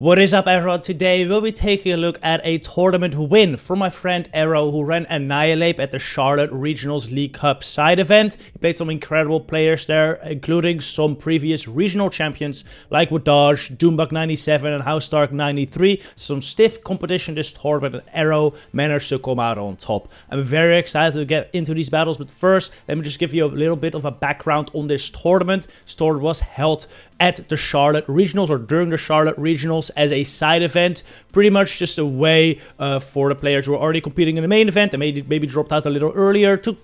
What is up, Arrohh? Today we'll be taking a look at a tournament win for my friend Arrohh, who ran Annihilape at the Charlotte Regionals League Cup side event. He played some incredible players there, including some previous regional champions like Wadaj, Doombug97 and Housestark93. Some stiff competition this tournament, and Arrohh managed to come out on top. I'm very excited to get into these battles, but first let me just give you a little bit of a background on this tournament. This tournament was held at the Charlotte Regionals, or during the Charlotte Regionals, as a side event. Pretty much just a way for the players who are already competing in the main event and maybe dropped out a little earlier to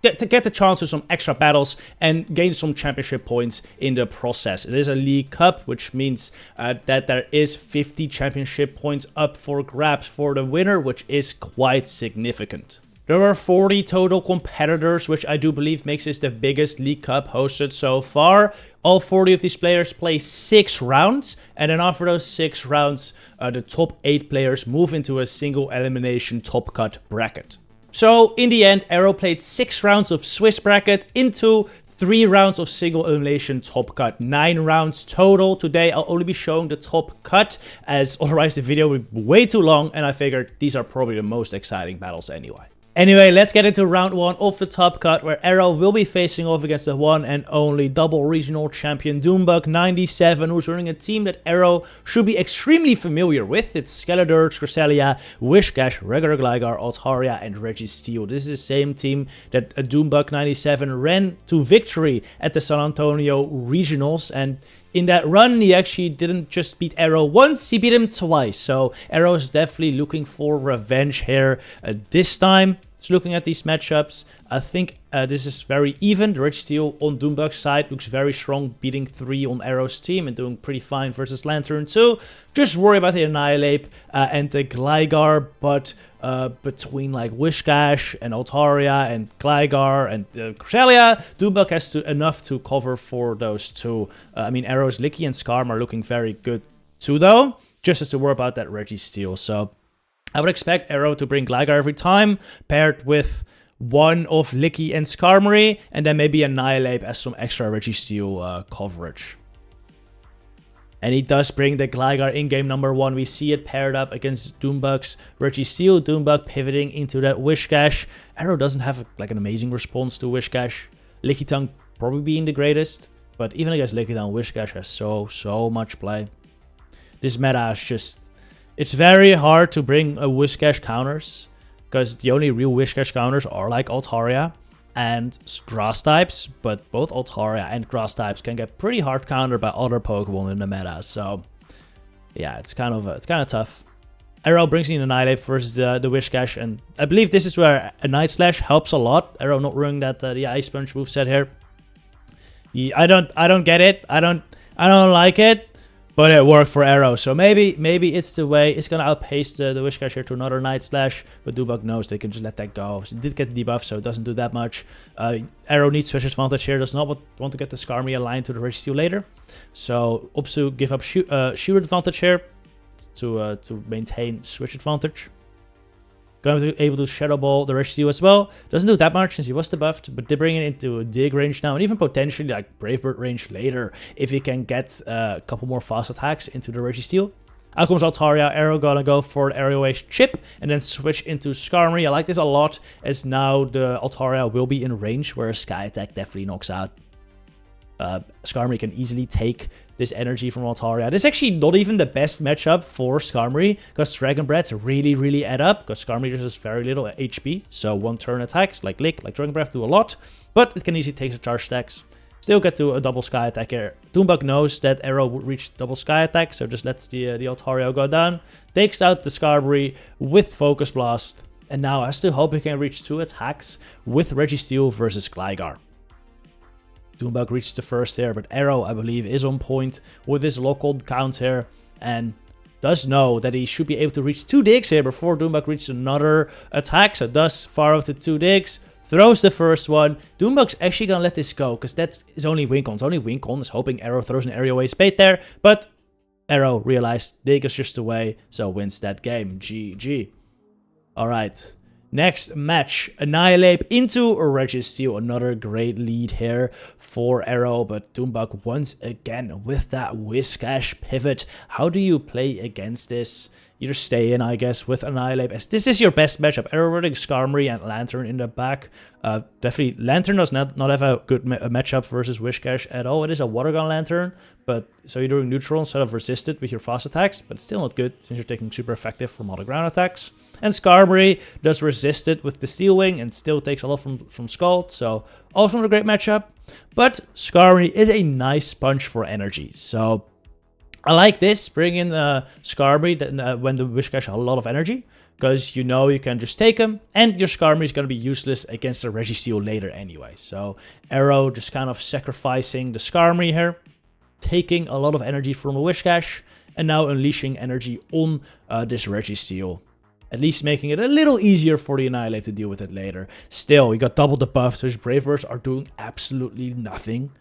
get the chance to some extra battles and gain some championship points in the process. It is a League Cup, which means that there is 50 championship points up for grabs for the winner, which is quite significant. There were 40 total competitors, which I do believe makes this the biggest League Cup hosted so far. All 40 of these players play 6 rounds, and then after those 6 rounds, the top 8 players move into a single elimination top cut bracket. So in the end, Arrohh played 6 rounds of Swiss bracket into 3 rounds of single elimination top cut. 9 rounds total. Today I'll only be showing the top cut, as otherwise the video would be way too long, and I figured these are probably the most exciting battles anyway. Anyway, let's get into round 1 of the top cut, where Arrohh will be facing off against the one and only double regional champion Doombug97, who's running a team that Arrohh should be extremely familiar with. It's Skeledirge, Cresselia, Whiscash, Regular Gligar, Altaria, and Registeel. This is the same team that Doombug97 ran to victory at the San Antonio Regionals, and in that run, he actually didn't just beat Arrohh once, he beat him twice. So Arrohh is definitely looking for revenge here this time. Just looking at these matchups, I think this is very even. The Registeel on Doombug's side looks very strong, beating 3 on Arroh's team and doing pretty fine versus Lantern 2. Just worry about the Annihilape and the Gligar, but between like Whiscash and Altaria and Gligar and Cresselia, Doombug has enough to cover for those two. I mean, Arroh's Licky and Skarm are looking very good too, though. Just has to worry about that Registeel. So I would expect Arrohh to bring Gligar every time, paired with one of Licky and Skarmory, and then maybe Annihilape as some extra Registeel coverage. And he does bring the Gligar in game number 1. We see it paired up against Doombug's Registeel. Doombug pivoting into that Whiscash. Arrohh doesn't have like an amazing response to Whiscash. Lickitung probably being the greatest, but even against Lickitung, Whiscash has so much play. This meta is just, it's very hard to bring a Whiscash counters, because the only real Whiscash counters are like Altaria and Grass types, but both Altaria and Grass types can get pretty hard countered by other Pokemon in the meta. So yeah, it's kind of tough. Arrohh brings in Annihilape versus the Whiscash, and I believe this is where a Night Slash helps a lot. Arrohh not running that the Ice Punch moveset here. I don't get it. I don't like it. But it worked for Arrohh, so maybe it's the way. It's gonna outpace the Whiscash here to another Night Slash, but Doombug knows they can just let that go. So he did get debuff, so it doesn't do that much. Arrohh needs Switch advantage here, does not want to get the Skarmory aligned to the Registeel later. So Opsu give up Shield advantage here to maintain Switch advantage. Going to be able to Shadow Ball the Registeel as well. Doesn't do that much since he was debuffed, but they bring it into Dig range now, and even potentially like Brave Bird range later if he can get a couple more fast attacks into the Registeel. Out comes Altaria. Arrohh gonna go for the Aerial Ace chip and then switch into Skarmory. I like this a lot, as now the Altaria will be in range, where a Sky Attack definitely knocks out. Skarmory can easily take this energy from Altaria. This is actually not even the best matchup for Skarmory, because Dragon Breaths really add up, because Skarmory just has very little HP. So one turn attacks like Lick, like Dragon Breath do a lot, but it can easily take the charge stacks. Still get to a double Sky Attack here. Doombug knows that Arrohh would reach double Sky Attack, so just lets the Altaria go down. Takes out the Skarmory with Focus Blast, and now I still hope he can reach 2 attacks with Registeel versus Gligar. Doombug reaches the first here, but Arrohh, I believe, is on point with his lock-on count here, and does know that he should be able to reach 2 digs here before Doombug reaches another attack. So does far out to 2 digs, throws the first one. Doombug's actually gonna let this go, because that's his only win con. His only win con is hoping Arrohh throws an Aerial Ace bait there, but Arrohh realized dig is just away, so wins that game. GG. Alright. Next match, Annihilape into Registeel. Another great lead here for Arrohh, but Doombug once again with that Whiscash pivot. How do you play against this? You just stay in, I guess, with Annihilape. As this is your best matchup. Arrohh running Skarmory and Lantern in the back. Definitely, Lantern does not have a good matchup versus Whiscash at all. It is a Water Gun Lantern, but so you're doing neutral instead of resisted with your fast attacks, but it's still not good since you're taking super effective from all the ground attacks. And Skarmory does resist it with the Steel Wing and still takes a lot from Scald, so also not a great matchup. But Skarmory is a nice punch for energy, so I like this. Bring in Skarmory when the Whiscash has a lot of energy, because you know you can just take him, and your Skarmory is going to be useless against the Registeel later anyway. So Arrohh just kind of sacrificing the Skarmory here, taking a lot of energy from the Whiscash, and now unleashing energy on this Registeel. At least making it a little easier for the Annihilape to deal with it later. Still, he got double the buff, so his Brave Birds are doing absolutely nothing.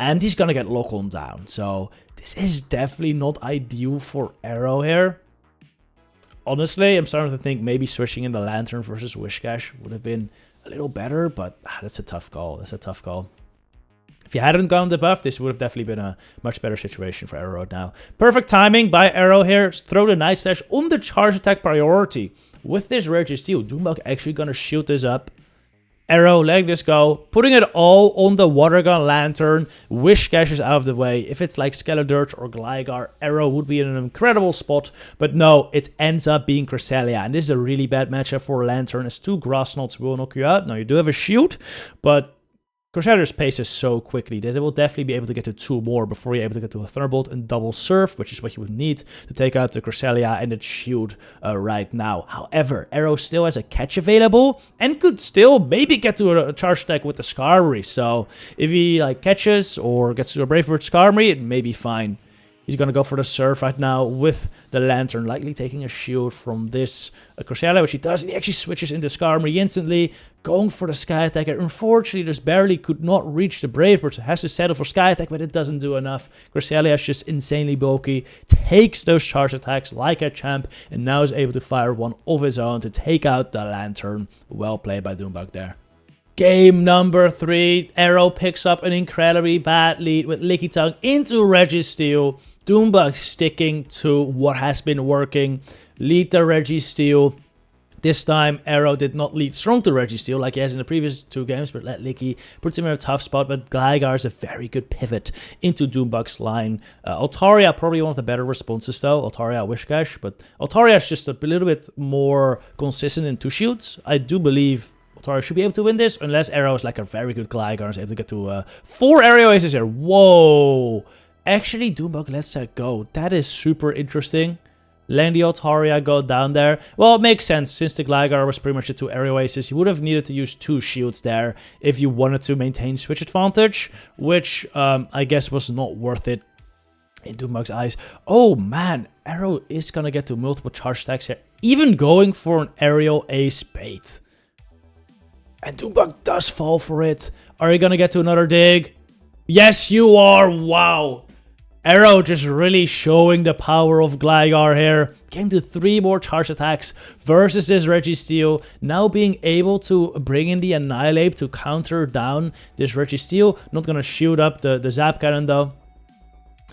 And he's gonna get lock-on down, so this is definitely not ideal for Arrohh here. Honestly, I'm starting to think maybe switching in the Lantern versus Whiscash would have been a little better, but that's a tough call. That's a tough call. If you hadn't gone the buff, this would have definitely been a much better situation for Arrohh now. Perfect timing by Arrohh here. Throw the Night Slash on the charge attack priority. With this Registeel, Doombug actually gonna shoot this up. Arrohh letting this go, putting it all on the Water Gun Lantern. Whiscash is out of the way. If it's like Skeledirge or Gligar, Arrohh would be in an incredible spot. But no, it ends up being Cresselia. And this is a really bad matchup for Lantern, as 2 Grass Knots will knock you out. Now you do have a shield, but Cresselia's pace is so quickly that it will definitely be able to get to 2 more before you're able to get to a Thunderbolt and double Surf, which is what you would need to take out the Cresselia and its shield right now. However, Arrohh still has a catch available and could still maybe get to a charge attack with the Skarmory. So if he like catches or gets to a Brave Bird Skarmory, it may be fine. He's going to go for the Surf right now with the Lantern, likely taking a shield from this Cresselia, which he does. And he actually switches into Skarmory instantly, going for the Sky Attack. Unfortunately, just barely could not reach the Brave Bird, so has to settle for Sky Attack, but it doesn't do enough. Cresselia is just insanely bulky, takes those charge attacks like a champ, and now is able to fire one of his own to take out the Lantern. Well played by Doombug there. Game number 3, Arrohh picks up an incredibly bad lead with Lickitung into Registeel. Doombug sticking to what has been working. Lead the Registeel. This time, Arrohh did not lead strong to Registeel like he has in the previous 2 games, but let Licky, puts him in a tough spot, but Gligar is a very good pivot into Doombug's line. Altaria, probably one of the better responses though, Altaria Whiscash, but Altaria is just a little bit more consistent in 2 shields. I do believe Altaria should be able to win this, unless Arrohh is like a very good Gligar and is able to get to 4 Aerial Aces here. Whoa! Actually, Doombug lets that go. That is super interesting. Letting the Altaria go down there. Well, it makes sense. Since the Gligar was pretty much the 2 Aerial Aces, you would have needed to use 2 shields there if you wanted to maintain switch advantage, which I guess was not worth it in Doombug's eyes. Oh man, Arrohh is gonna get to multiple charge attacks here, even going for an Aerial Ace bait. And Doombug does fall for it. Are you gonna get to another dig? Yes, you are. Wow. Arrohh just really showing the power of Gligar here. Came to 3 more charge attacks versus this Registeel. Now being able to bring in the Annihilape to counter down this Registeel. Not gonna shoot up the Zap Cannon though.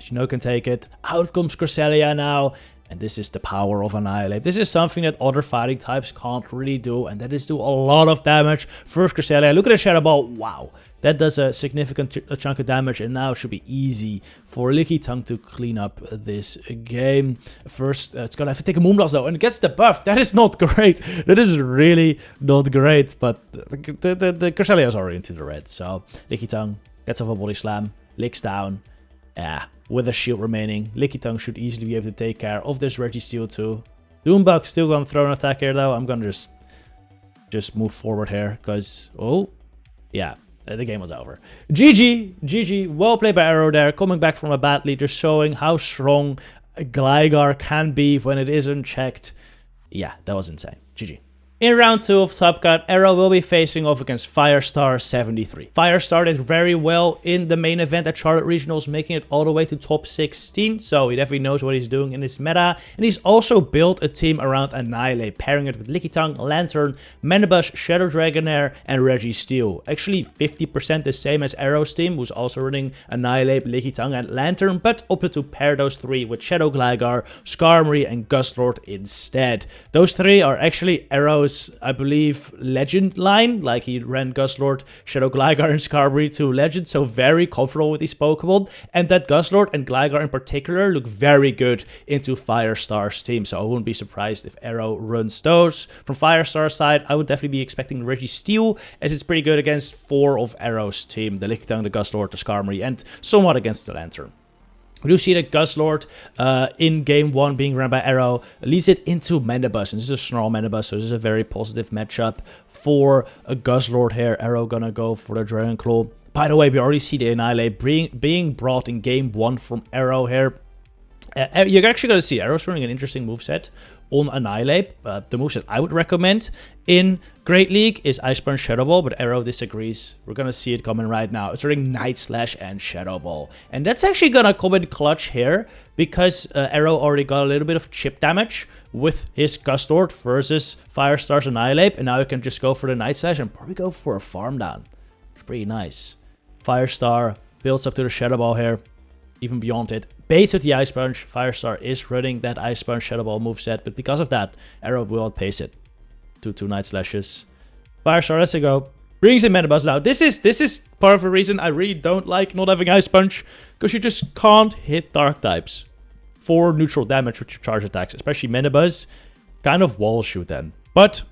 You know can take it. Out comes Cresselia now. And this is the power of Annihilape. This is something that other fighting types can't really do. And that is do a lot of damage. First Cresselia. Look at the Shadow Ball. Wow. That does a significant chunk of damage, and now it should be easy for Lickitung to clean up this game. First, it's gonna have to take a Moonblast though, and it gets the buff. That is not great. That is really not great, but the Cresselia is already into the red, so Lickitung gets off a Body Slam, licks down. Yeah, with a shield remaining, Lickitung should easily be able to take care of this Registeel too. Doombug still gonna throw an attack here though. I'm gonna just move forward here, because, oh, yeah. The game was over. GG. Well played by Arrohh there. Coming back from a bad lead. Just showing how strong a Gligar can be when it is unchecked. Yeah, that was insane. GG. In round 2 of Top Cut, Arroh will be facing off against Firestar 73. Firestar did very well in the main event at Charlotte Regionals, making it all the way to top 16, so he definitely knows what he's doing in this meta. And he's also built a team around Annihilape, pairing it with Lickitung, Lantern, Manabus, Shadow Dragonair, and Registeel. Actually 50% the same as Arrow's team, who's also running Annihilape, Lickitung, and Lantern, but opted to pair those 3 with Shadow Gligar, Skarmory, and Gustlord instead. Those 3 are actually Arrow's, I believe, legend line. Like, he ran Gustlord, Shadow Gligar, and Skarmory to legend, so very comfortable with these Pokemon. And that Gustlord and Gligar in particular look very good into Firestar's team, so I wouldn't be surprised if Arrow runs those. From Firestar's side, I would definitely be expecting Registeel, as it's pretty good against 4 of Arrow's team: the Lickitung, the Gustlord, the Skarmory, and somewhat against the Lantern. We do see that Gustlord in game 1 being run by Arrow leads it into Manabus, and this is a Snarl Manabus, so this is a very positive matchup for a Gustlord here. Arrow gonna go for the Dragon Claw. By the way, we already see the Annihilape being brought in game 1 from Arrow here. You're actually going to see Arrow's running an interesting moveset on Annihilape. The moveset I would recommend in Great League is Ice Punch, Shadow Ball, but Arrow disagrees. We're going to see it coming right now. It's running Night Slash and Shadow Ball. And that's actually going to come in clutch here, because Arrow already got a little bit of chip damage with his Gustlord versus Firestar's Annihilape, and now he can just go for the Night Slash and probably go for a farm down. It's pretty nice. Firestar builds up to the Shadow Ball here, even beyond it. Baits with the Ice Punch. Firestar is running that Ice Punch Shadow Ball moveset, but because of that, Arrow will outpace it. 2 Night Slashes. Firestar, let's go. Brings in Manabus now. This is part of the reason I really don't like not having Ice Punch, because you just can't hit Dark types for neutral damage with your charge attacks, especially Manabus. Kind of wall shoot then. But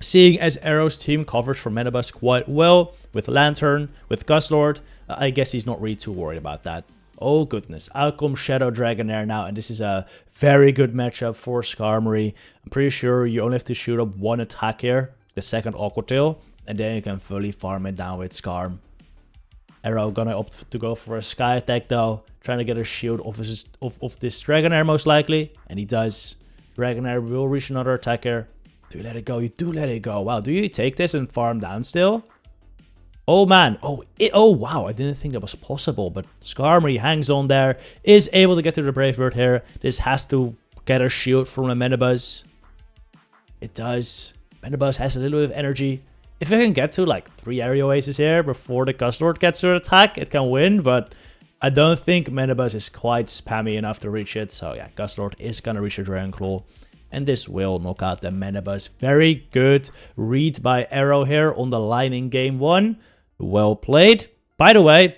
seeing as Arrow's team covers for Manabus quite well with Lantern, with Gustlord, I guess he's not really too worried about that. Oh goodness, out comes Shadow Dragonair now, and this is a very good matchup for Skarmory. I'm pretty sure you only have to shoot up 1 attack here, the second Aqua Tail, and then you can fully farm it down with Skarm. Arrow gonna opt to go for a Sky Attack though, trying to get a shield off this Dragonair most likely, and he does. Dragonair will reach another attack here. Do you let it go? You do let it go. Wow, do you take this and farm down still? Oh man, oh wow, I didn't think that was possible, but Skarmory hangs on there, is able to get to the Brave Bird here. This has to get a shield from a Manabus. It does. Manabus has a little bit of energy. If it can get to like 3 Aerial Aces here before the Gustlord gets to attack, it can win, but I don't think Manabus is quite spammy enough to reach it. So yeah, Gustlord is gonna reach the Dragon Claw, and this will knock out the Manabus. Very good read by Arrow here on the line in game 1. Well played. By the way,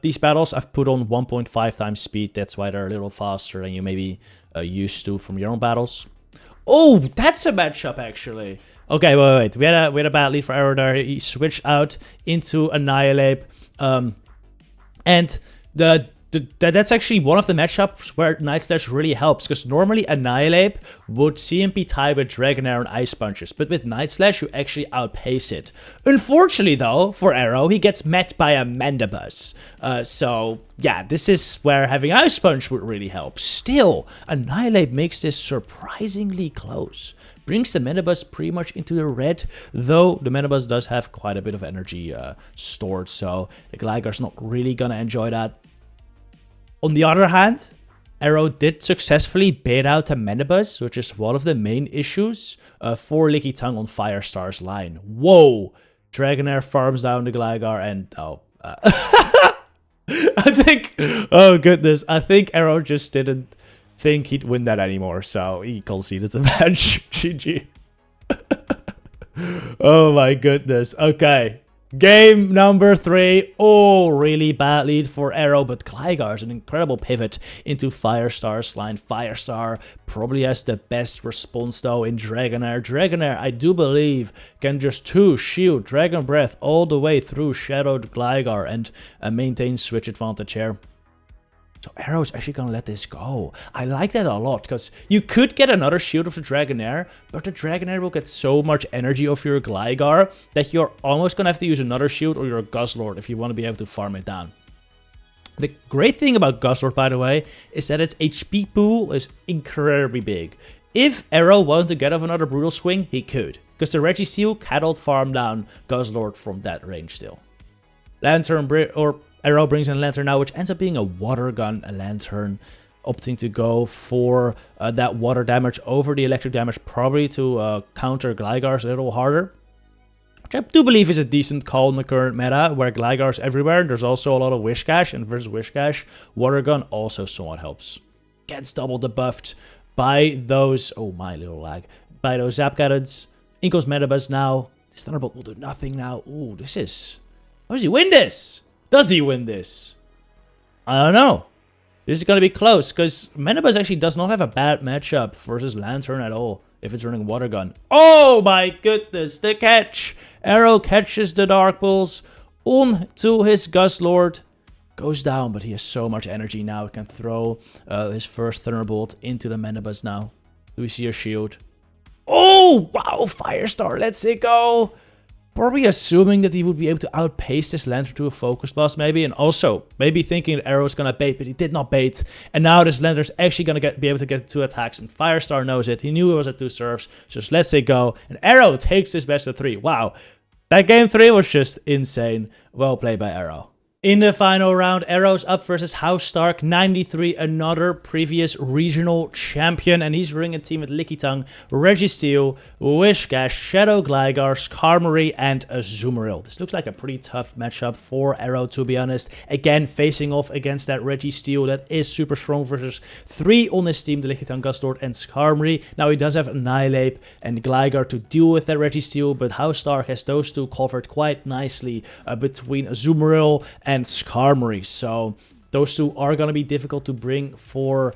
these battles I've put on 1.5 times speed. That's why they're a little faster than you may be used to from your own battles. Oh, that's a matchup actually. Okay, wait. We had a bad lead for Arrow there. He switched out into Annihilape. And that's actually one of the matchups where Night Slash really helps, because normally Annihilape would CMP tie with Dragonair and Ice Punches, but with Night Slash you actually outpace it. Unfortunately though, for Arrow, he gets met by a Manabus. So yeah, this is where having Ice Punch would really help. Still, Annihilape makes this surprisingly close. Brings the Manabus pretty much into the red, though the Manabus does have quite a bit of energy stored, so the Gligar's not really gonna enjoy that. On the other hand, Arrow did successfully bait out a Manabus, which is one of the main issues for Lickitung on Firestar's line. Whoa! Dragonair farms down the Gligar and... oh. I think... oh goodness, I think Arrow just didn't think he'd win that anymore, so he conceded the match. GG. Oh my goodness. Okay. Game number 3. Oh, really bad lead for Arrow, but Gligar's an incredible pivot into Firestar's line. Firestar probably has the best response though in Dragonair. Dragonair, I do believe, can just 2 shield Dragon Breath all the way through Shadowed Gligar and maintain switch advantage here. So Arrow's actually gonna let this go. I like that a lot, because you could get another shield of the Dragonair, but the Dragonair will get so much energy off your Gligar that you're almost gonna have to use another shield or your Gustlord if you want to be able to farm it down. The great thing about Gustlord, by the way, is that its HP pool is incredibly big. If Arrohh wanted to get off another Brutal Swing, he could. Because the Registeel cannot farm down Guzzlord from that range still. Arrohh brings in Lantern now, which ends up being a Water Gun, a Lantern. Opting to go for that water damage over the electric damage, probably to counter Gligar's a little harder. Which I do believe is a decent call in the current meta, where Gligar's everywhere. And there's also a lot of Whiscash, and versus Whiscash, Water Gun also somewhat helps. Gets double debuffed by those, oh my little lag, by those Zap Cannons. In goes Metabuzz now. This Thunderbolt will do nothing now. Ooh, this is... How does he win this? Does he win this? I don't know. This is going to be close, because Metabuzz actually does not have a bad matchup versus Lantern at all, if it's running Water Gun. Oh my goodness, the catch! Arrohh catches the Dark Pulse onto his Guzzlord. Goes down, but he has so much energy now. He can throw his first Thunderbolt into the Metabuzz now. Do we see a shield? Oh, wow, Firestar, let's it go! Probably assuming that he would be able to outpace this Lantern to a Focus Blast maybe. And also, maybe thinking that Arroh's gonna bait, but he did not bait. And now this Lantern's actually gonna be able to get 2 attacks. And Firestar knows it. He knew it was at 2 serves. So just let's say go. And Arrohh takes this best of 3. Wow. That game 3 was just insane. Well played by Arrohh. In the final round, Arroh's up versus Housetark 93, another previous regional champion. And he's running a team with Lickitung, Registeel, Whiscash, Shadow Gligar, Skarmory, and Azumarill. This looks like a pretty tough matchup for Arrohh, to be honest. Again, facing off against that Registeel that is super strong versus 3 on his team, the Lickitung, Guzzlord, and Skarmory. Now, he does have Annihilape and Gligar to deal with that Registeel, but Housetark has those two covered quite nicely between Azumarill and Skarmory, so those two are going to be difficult to bring for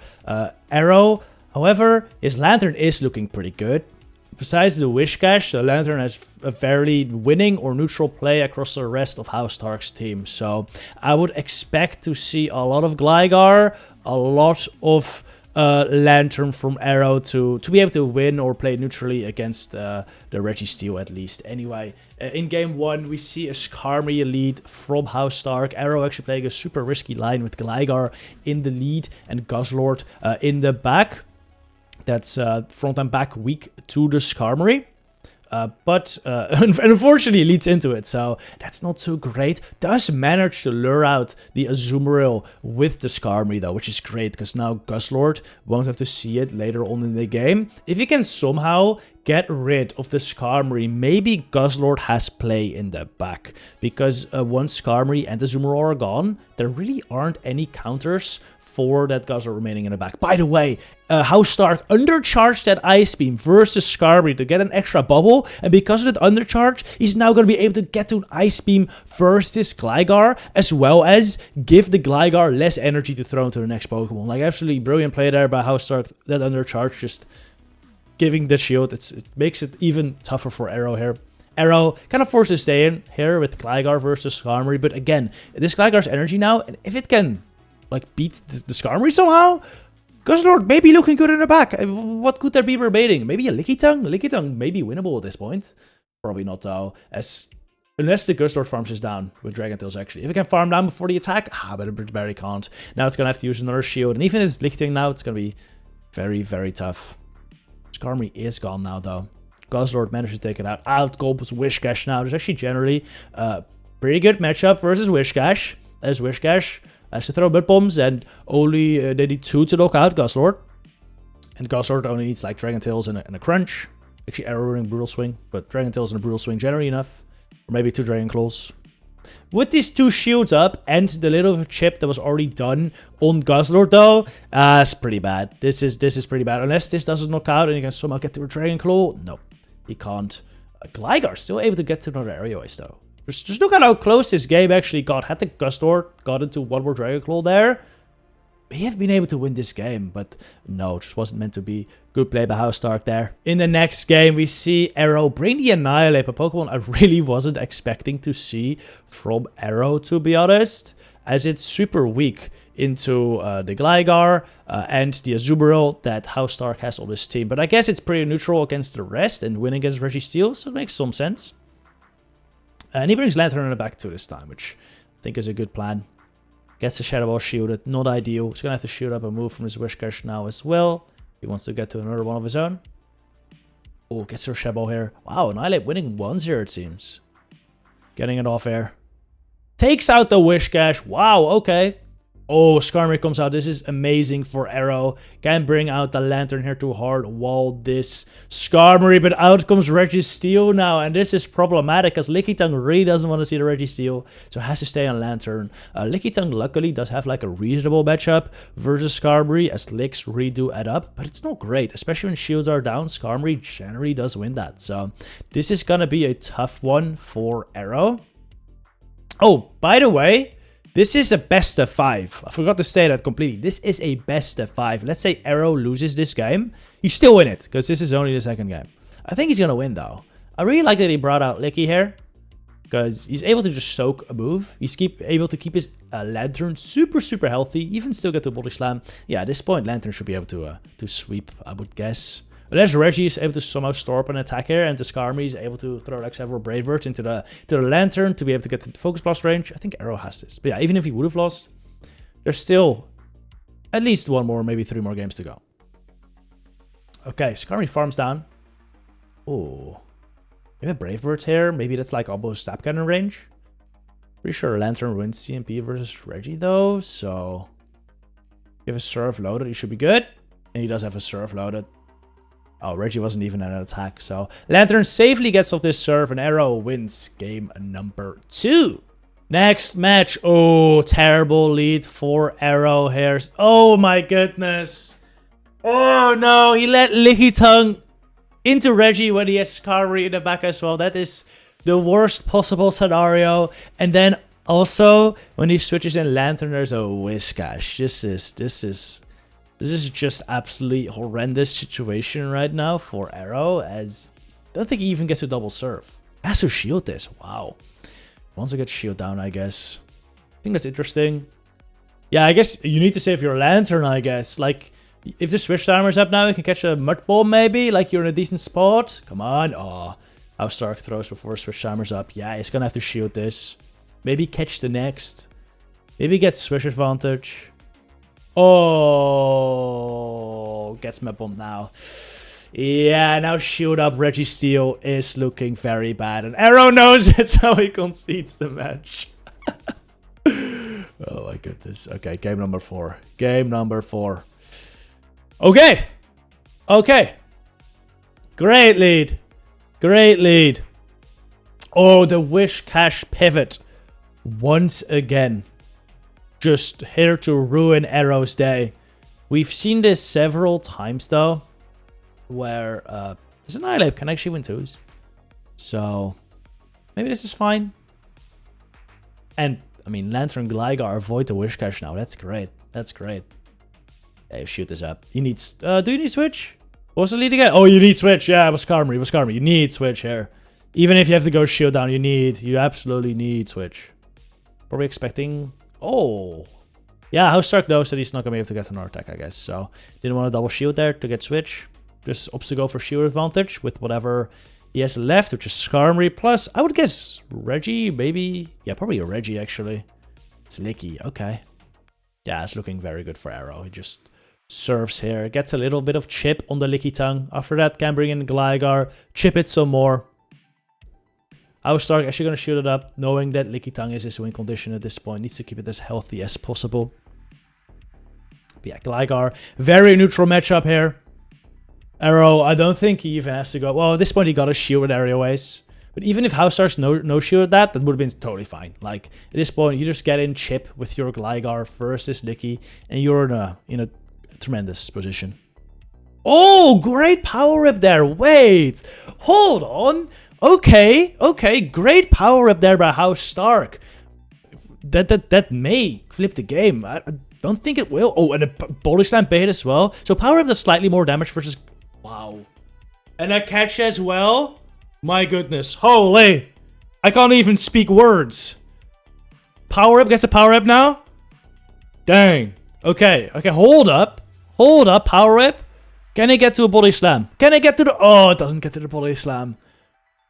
Arrohh. However, his Lantern is looking pretty good. Besides the Whiscash, the Lantern has a fairly winning or neutral play across the rest of Housetark's team, so I would expect to see a lot of Gligar, a lot of Lantern from Arrohh to be able to win or play neutrally against the Registeel at least. Anyway, in game 1, we see a Skarmory lead from Housetark. Arrohh actually playing a super risky line with Gligar in the lead and Guzzlord in the back. That's front and back weak to the Skarmory. But unfortunately leads into it, so that's not so great. Does manage to lure out the Azumarill with the Skarmory though, which is great, because now Guzzlord won't have to see it later on in the game. If you can somehow get rid of the Skarmory, maybe Guzzlord has play in the back, because once Skarmory and the Azumarill are gone, there really aren't any counters for that Guzzlord remaining in the back. By the way, Housetark undercharged that Ice Beam versus Skarmory to get an extra bubble, and because of that undercharge, he's now going to be able to get to an Ice Beam versus Gligar, as well as give the Gligar less energy to throw into the next Pokemon. Like, absolutely brilliant play there by Housetark. That undercharge just giving the shield, it makes it even tougher for Arrohh here. Arrohh kind of forced to stay in here with Gligar versus Skarmory, but again, this Gligar's energy now, and if it can like beat the Skarmory somehow, Guzzlord may be looking good in the back. What could there be remaining? Maybe a Lickitung? Lickitung may be winnable at this point. Probably not though, unless the Guzzlord farms is down with Dragon Tails actually. If it can farm down before the attack, but it barely can't. Now it's gonna have to use another shield, and even if it's Lickitung now, it's gonna be very, very tough. Skarmory is gone now though. Guzzlord managed to take it out. Outgolps Whiscash now. There's actually generally a pretty good matchup versus Whiscash. As Whiscash has to throw Mud Bombs, and only they need 2 to knock out Guzzlord. And Guzzlord only needs like Dragon Tails and a Crunch. Actually, Arrow and Brutal Swing, but Dragon Tails and a Brutal Swing generally enough. Or maybe 2 Dragon Claws. With these 2 shields up and the little chip that was already done on Guzzlord though, it's pretty bad. This is pretty bad. Unless this doesn't knock out and you can somehow get to a Dragon Claw. No, he can't. Gligar still able to get to another area waste though. Just look at how close this game actually got. Had the Guzzlord got into one more Dragon Claw there, may have been able to win this game, but no, it just wasn't meant to be. Good play by Housetark there. In the next game, we see Arrohh bring the Annihilape, a Pokemon I really wasn't expecting to see from Arrohh, to be honest, as it's super weak into the Gligar and the Azumarill that Housetark has on his team. But I guess it's pretty neutral against the rest and winning against Registeel, so it makes some sense. And he brings Lantern in the back too this time, which I think is a good plan. Gets the Shadow Ball shielded, not ideal. He's going to have to shield up a move from his Whiscash now as well. He wants to get to another one of his own. Oh, gets her Shabo here. Wow, Annihilape winning 1-0 it seems. Getting it off air. Takes out the Whiscash. Wow, okay. Oh, Skarmory comes out. This is amazing for Arroh. Can bring out the Lantern here to hard wall this Skarmory, but out comes Registeel now, and this is problematic because Lickitung really doesn't want to see the Registeel, so has to stay on Lantern. Lickitung luckily does have like a reasonable matchup versus Skarmory as Licks really do add up, but it's not great, especially when shields are down. Skarmory generally does win that, so this is gonna be a tough one for Arroh. Oh, by the way, this is a best of 5. I forgot to say that completely. This is a best of 5. Let's say Arroh loses this game. He's still win it, because this is only the second game. I think he's going to win, though. I really like that he brought out Licky here, because he's able to just soak a move. He's able to keep his Lantern super, super healthy, even still get to Body Slam. Yeah, at this point, Lantern should be able to sweep, I would guess. Unless Reggie is able to somehow store up an attack here, and the Skarmory is able to throw like several Brave Birds into the Lantern to be able to get to the Focus Blast range. I think Arroh has this. But yeah, even if he would have lost, there's still at least 1 more, maybe 3 more games to go. Okay, Skarmory farms down. Oh, we have Brave Birds here. Maybe that's like almost Zap Cannon range. Pretty sure Lantern wins CMP versus Reggie though, so if he has a Surf loaded, he should be good. And he does have a Surf loaded. Oh, Reggie wasn't even an attack, so Lantern safely gets off this serve, and Arroh wins game number 2. Next match. Oh, terrible lead for Arrow here. Oh my goodness. Oh no, he let Lickitung into Reggie when he has Skarmory in the back as well. That is the worst possible scenario. And then also, when he switches in Lantern, there's a Whiscash. This is just absolutely horrendous situation right now for Arrow, as I don't think he even gets a double serve. Has to shield this. Wow. Once I get shield down, I guess. I think that's interesting. Yeah, I guess you need to save your Lantern, I guess. Like, if the switch timer's up now, you can catch a Mud Ball maybe. Like, you're in a decent spot. Come on. Oh, how Stark throws before switch timer's up. Yeah, he's gonna have to shield this. Maybe catch the next. Maybe get switch advantage. Oh, gets my bump now. Yeah, now shield up Registeel is looking very bad. And Arrow knows it, so he concedes the match. Oh my goodness. Okay, game number 4. Game number 4. Okay. Okay. Great lead. Great lead. Oh, the Whiscash pivot. Once again. Just here to ruin Arrow's day. We've seen this several times though, where this Annihilape can actually win 2s. So maybe this is fine. And I mean, Lantern Gligar avoid the Whiscash now. That's great. That's great. Hey, shoot this up. He needs. Do you need switch? What was the lead again? Oh, you need switch. Yeah, it was Skarmory. It was Skarmory. You need switch here. Even if you have to go shield down, you absolutely need switch. Probably expecting. Oh, yeah, how Stark knows that he's not going to be able to get another attack, I guess. So, didn't want to double shield there to get switch. Just opts to go for shield advantage with whatever he has left, which is Skarmory. Plus, I would guess Reggie, maybe. Yeah, probably a Reggie, actually. It's Licky, okay. Yeah, it's looking very good for Arrow. He just serves here, gets a little bit of chip on the Lickitung. After that, can bring in Gligar, chip it some more. How Stark actually going to shoot it up, knowing that Lickitung is his win condition at this point. Needs to keep it as healthy as possible. But yeah, Gligar, very neutral matchup here. Arrow, I don't think he even has to go. Well, at this point, he got a shield with Aerial Ace. But even if House Stars no shielded that would have been totally fine. Like, at this point, you just get in chip with your Gligar versus Licky, and you're in a tremendous position. Oh, great power up there. Wait, hold on. Okay, great power up there by House Stark. That may flip the game. I don't think it will. Oh, and a Body Slam bait as well. So power up does slightly more damage versus... Wow. And a catch as well? My goodness. Holy. I can't even speak words. Power up gets a power up now? Dang. Okay, hold up. Hold up, power up. Can it get to a Body Slam? Can it get to the... Oh, it doesn't get to the Body Slam.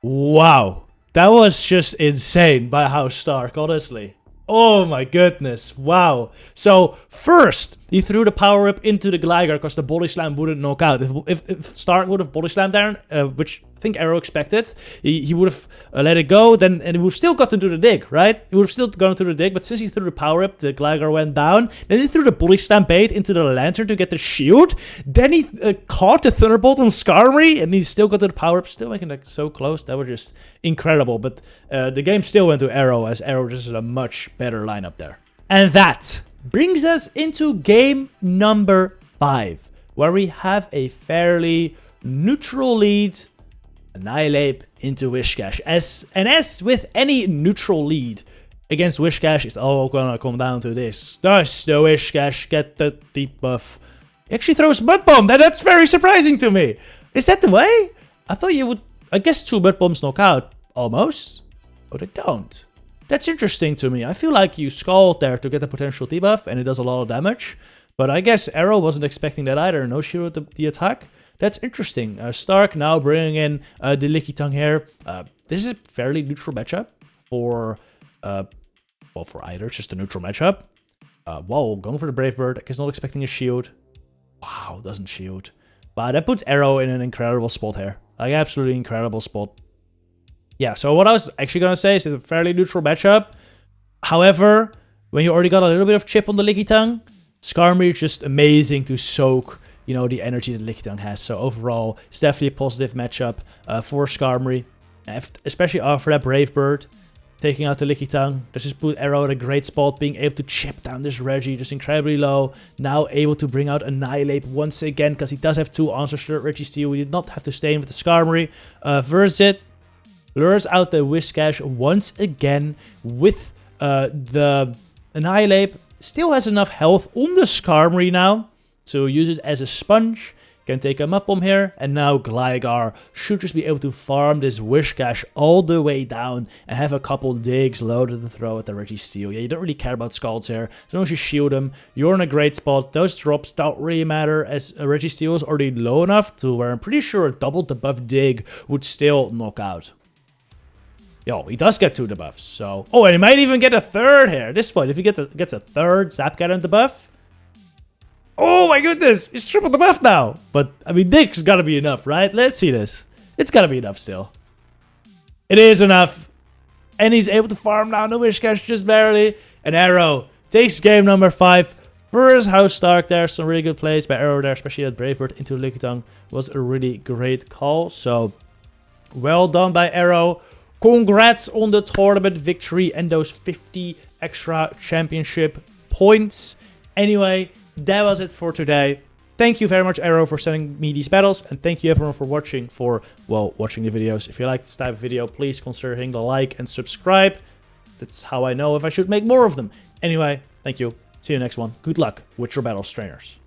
Wow, that was just insane by House Stark, honestly. Oh my goodness, wow. So first, he threw the power-up into the Gligar because the Body Slam wouldn't knock out. If Stark would have Body Slammed there, which I think Arroh expected, he would have let it go, and he would have still gotten to the dig, right? He would have still gone to the dig, but since he threw the power-up, the Gligar went down. Then he threw the Body Slam bait into the Lantern to get the shield. Then he caught the Thunderbolt on Skarmory, and he still got to the power-up, still making it so close. That was just incredible, but the game still went to Arroh, as Arroh just had a much better lineup there. And that brings us into game number 5, where we have a fairly neutral lead, Annihilape into Whiscash. As with any neutral lead against Whiscash, it's all gonna come down to this. Does the Whiscash get the debuff? He actually throws Mud Bomb, and that's very surprising to me. Is that the way? I thought you would, I guess 2 Mud Bombs knock out, almost, but they don't. That's interesting to me. I feel like you Scald there to get the potential debuff, and it does a lot of damage. But I guess Arroh wasn't expecting that either. No shield with the attack. That's interesting. Stark now bringing in the Lickitung here. This is a fairly neutral matchup for, well, for either. It's just a neutral matchup. Whoa, going for the Brave Bird. I guess not expecting a shield. Wow, doesn't shield. But that puts Arroh in an incredible spot here. Like, absolutely incredible spot. Yeah, so what I was actually going to say is it's a fairly neutral matchup. However, when you already got a little bit of chip on the Lickitung, Skarmory is just amazing to soak, you know, the energy that Lickitung has. So overall, it's definitely a positive matchup for Skarmory, especially after that Brave Bird taking out the Lickitung. This just put Arroh in a great spot, being able to chip down this Reggie just incredibly low. Now able to bring out Annihilape once again, because he does have 2 answers to Registeel. We did not have to stay in with the Skarmory. Versus it, lures out the Whiscash once again with the Annihilape. Still has enough health on the Skarmory now to use it as a sponge. Can take a Mud Bomb here, and now Gligar should just be able to farm this Whiscash all the way down and have a couple digs loaded to throw at the Registeel. Yeah, you don't really care about Scalds here. As long as you shield them, you're in a great spot. Those drops don't really matter, as Registeel is already low enough to where I'm pretty sure a double debuff dig would still knock out. Yo, he does get 2 debuffs, so... Oh, and he might even get a 3rd here. At this point, if he gets a 3rd Zap Cannon debuff... Oh my goodness! He's triple debuff now! But, I mean, Dig's gotta be enough, right? Let's see this. It's gotta be enough still. It is enough. And he's able to farm now. No Whiscash, just barely. And Arroh takes game number 5. First House Stark there. Some really good plays by Arroh there, especially that Brave Bird into Lickitung was a really great call. So, well done by Arroh. Congrats on the tournament victory and those 50 extra championship points. Anyway, that was it for today. Thank you very much, Arroh, for sending me these battles. And thank you everyone for watching, watching the videos. If you like this type of video, please consider hitting the like and subscribe. That's how I know if I should make more of them. Anyway, thank you. See you next one. Good luck with your battles, trainers.